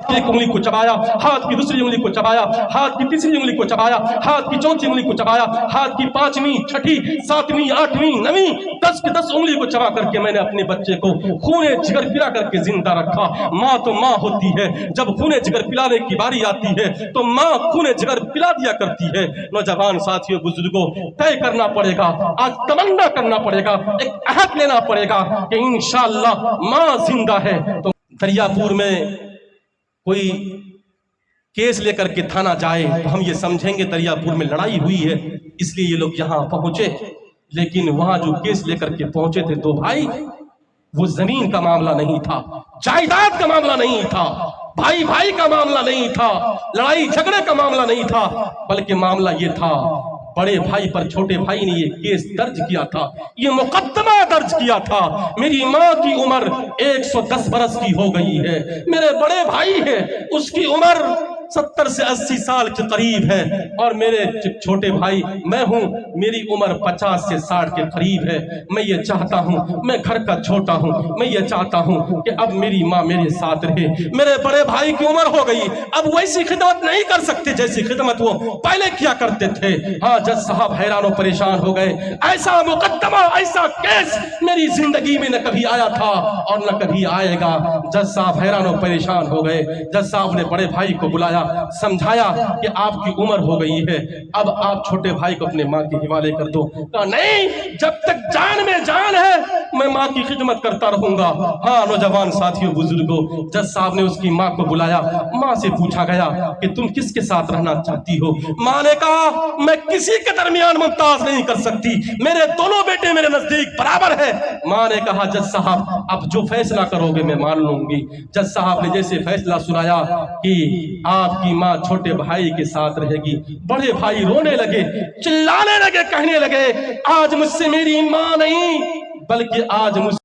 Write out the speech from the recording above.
की एक उंगली को चबाया, हाथ की दूसरी उंगली को चबाया, हाथ की तीसरी उंगली को चबाया, हाथ की चौथी उंगली को चबाया, हाथ की पांचवीं, छठी, सातवीं, आठवीं, नवीं, 10 की 10 उंगली को चबा करके मैंने अपने बच्चे को खूने जिगर पिला करके जिंदा रखा। माँ तो माँ होती है, जब खूने जिगर पिलाने की बारी आती है तो माँ खूने जिगर पिला दिया करती है। नौजवान साथियों, बुजुर्गों, तय करना पड़ेगा, आज तमन्ना करना पड़ेगा, एक अहद लेना पड़ेगा कि इंशाअल्लाह माँ जिंदा है। तो दरियापुर में कोई केस लेकर के थाना जाए तो हम ये समझेंगे दरियापुर में लड़ाई हुई है इसलिए ये लोग यहाँ पहुंचे, लेकिन वहां जो केस लेकर के पहुंचे थे दो भाई, वो जमीन का मामला नहीं था, जायदाद का मामला नहीं था, भाई भाई का मामला नहीं था, लड़ाई झगड़े का मामला नहीं था, बल्कि मामला ये था, बड़े भाई पर छोटे भाई ने ये केस दर्ज किया था, ये मुकदमा दर्ज किया था। मेरी माँ की उम्र 110 बरस की हो गई है, मेरे बड़े भाई है उसकी उम्र 70 से 80 साल के करीब है, और मेरे छोटे भाई मैं हूं, मेरी उम्र 50 से 60 के करीब है। मैं ये चाहता हूं, मैं घर का छोटा हूं, मैं ये चाहता हूं कि अब मेरी माँ मेरे साथ रहे। मेरे बड़े भाई की उम्र हो गई, अब वैसी खिदमत नहीं कर सकते जैसी खिदमत वो पहले किया करते थे। हाँ, जज साहब हैरान और परेशान हो गए, ऐसा मुकदमा, ऐसा केस मेरी जिंदगी में न कभी आया था और न कभी आएगा। जज साहब हैरान और परेशान हो गए। जज साहब ने बड़े भाई को बुलाया, समझाया कि आपकी उम्र हो गई है, अब आप छोटे भाई को अपने माँ के हवाले कर दो। कहा नहीं, जब तक जान में जान है मैं माँ की खिदमत करता रहूंगा। हाँ नौजवान साथियों, बुजुर्गों, जज साहब ने उसकी माँ को बुलाया, माँ से पूछा गया कि तुम किसके साथ रहना चाहती हो। माँ ने कहा मैं किसी के दरमियान मुमताज नहीं कर सकती, मेरे दोनों बेटे मेरे नजदीक बराबर है। माँ ने कहा जज साहब अब जो फैसला करोगे मैं मान लूंगी। जज साहब ने जैसे फैसला सुनाया कि आपकी माँ छोटे भाई के साथ रहेगी, बड़े भाई रोने लगे, चिल्लाने लगे, कहने लगे आज मुझसे मेरी माँ नहीं बल्कि आज मुझसे